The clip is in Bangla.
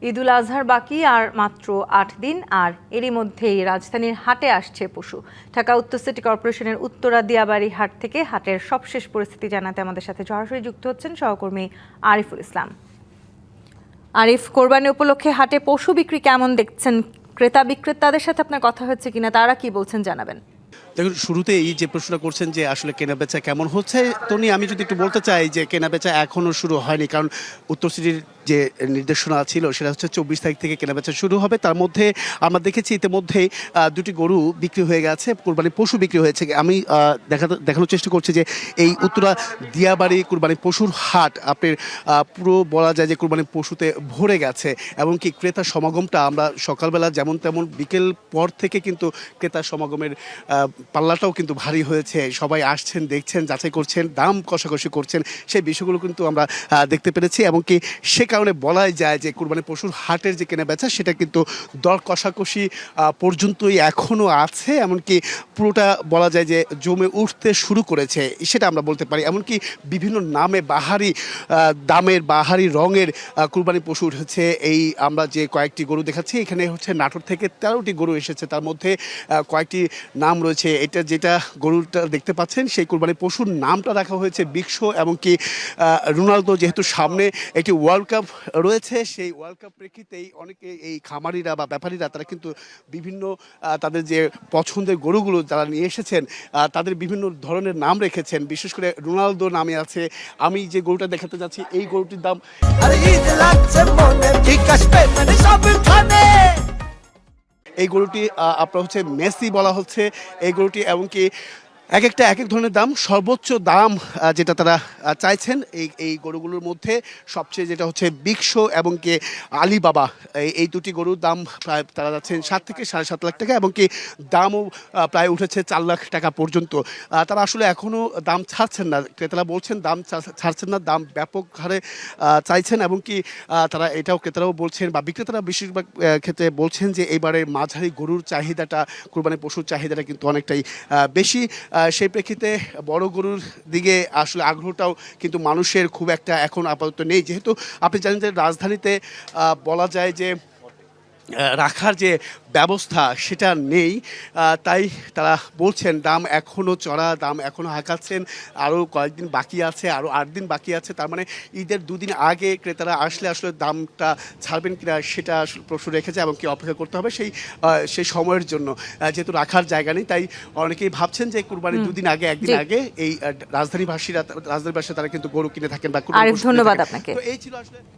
ঈদুল আজহার বাকি আর মাত্র ৮ দিন, আর এরই মধ্যেই রাজধানীর হাটে আসছে পশু। ঢাকা উত্তর সিটি কর্পোরেশনের উত্তরা দিয়াবাড়ি হাট থেকে হাটের সবশেষ পরিস্থিতি জানাতে আমাদের সাথে সরাসরি যুক্ত হচ্ছেন সহকর্মী আরিফুল ইসলাম। আরিফ, কোরবানি উপলক্ষে হাটে পশু বিক্রি কেমন দেখছেন? ক্রেতা বিক্রেতাদের সাথে আপনার কথা হচ্ছে কিনা, তারা কি বলছেন জানাবেন। দেখুন, শুরুতে এই যে প্রশ্নটা করছেন যে আসলে কেনাবেচা কেমন হচ্ছে, তো নিয়ে আমি যদি একটু বলতে চাই যে কেনাবেচা এখনও শুরু হয়নি, কারণ উত্তর সিটির যে নির্দেশনা ছিল সেটা হচ্ছে 24 তারিখ থেকে কেনাবেচা শুরু হবে। তার মধ্যে আমরা দেখেছি ইতিমধ্যেই দুটি গরু বিক্রি হয়ে গেছে, কোরবানি পশু বিক্রি হয়েছে। আমি দেখানোর চেষ্টা করছি যে এই উত্তরা দিয়াবাড়ি কোরবানি পশুর হাট আপনার পুরো বলা যায় যে কোরবানি পশুতে ভরে গেছে, এবং কি ক্রেতার সমাগমটা আমরা সকালবেলা যেমন তেমন বিকেল পর থেকে কিন্তু ক্রেতার সমাগমের পাল্লাটাও কিন্তু ভারী হয়েছে। সবাই আসছেন, দেখছেন, যাচাই করছেন, দাম কষাকষি করছেন, সেই বিষয়গুলো কিন্তু আমরা দেখতে পেরেছি। এবং কি সে কারণে বলাই যায় যে কোরবানি পশুর হাটের যে কেনাবেচা সেটা কিন্তু দর কষাকষি পর্যন্তই এখনও আছে, এমনকি পুরোটা বলা যায় যে জমে উঠতে শুরু করেছে, সেটা আমরা বলতে পারি। এমনকি বিভিন্ন নামে বাহারি দামের বাহারি রঙের কোরবানি পশু উঠেছে। এই আমরা যে কয়েকটি গরু দেখাচ্ছি, এখানে হচ্ছে নাটোর থেকে 13টি গরু এসেছে, তার মধ্যে কয়েকটি নাম রয়েছে। এটা যেটা গরুটা দেখতে পাচ্ছেন সেই কোরবানি পশুর নামটা রাখা হয়েছে বিক্সো, এমনকি রোনালদো যেহেতু সামনে একটি ওয়ার্ল্ড কাপ রয়েছে, সেই ওয়ার্ল্ড কাপ প্রেক্ষিতেই অনেকে এই খামারিরা বা ব্যাপারীরা তারা কিন্তু বিভিন্ন তাদের যে পছন্দের গরুগুলো যারা নিয়ে এসেছেন তাদের বিভিন্ন ধরনের নাম রেখেছেন। বিশেষ করে রোনালদো নামে আছে। আমি যে গরুটা দেখাতে যাচ্ছি এই গরুটির দাম এই গরুটি আপনার হচ্ছে মেসি বলা হচ্ছে এই গরুটি, এমনকি এক একটা এক এক ধরনের দাম। সর্বোচ্চ দাম যেটা তারা চাইছেন এই গরুগুলোর মধ্যে সবচেয়ে যেটা হচ্ছে বিক্সো এবং কি আলিবাবা, এই দুটি গরুর দাম প্রায় তারা যাচ্ছেন 7 থেকে 7.5 লাখ টাকা, এবং কি দামও প্রায় উঠেছে 4 লাখ টাকা পর্যন্ত। তারা আসলে এখনও দাম ছাড়ছেন না, ক্রেতারা বলছেন দাম ছাড়ছেন না, দাম ব্যাপক হারে চাইছেন, এবং কি তারা এটাও ক্রেতারাও বলছেন বা বিক্রেতারা বেশিরভাগ ক্ষেত্রে বলছেন যে এবারে মাঝারি গরুর চাহিদাটা, কোরবানি পশুর চাহিদাটা কিন্তু অনেকটাই বেশি। সেই প্রেক্ষিতে বড় গরুর দিকে আসলে আগ্রহটাও কিন্তু মানুষের খুব একটা এখন আপাতত নেই, যেহেতু আপনি জানেন যে রাজধানীতে বলা যায় যে রাখার যে ব্যবস্থা সেটা নেই। তাই তারা বলছেন দাম এখনও চড়া, দাম এখনও হাঁকাচ্ছেন, আরও কয়েকদিন বাকি আছে, আরও 8 দিন বাকি আছে। তার মানে ঈদের 2 দিন আগে ক্রেতারা আসলে দামটা ছাড়বেন কিনা সেটা আসলে প্রশ্ন রেখেছে, এবং কি অপেক্ষা করতে হবে সেই সময়ের জন্য। যেহেতু রাখার জায়গা নেই, তাই অনেকেই ভাবছেন যে কুরবানির 2 দিন আগে, একদিন আগে এই রাজধানীবাসীরা তারা কিন্তু গরু কিনে থাকেন বা ধন্যবাদ আপনাকে। তো এই ছিল আসলে।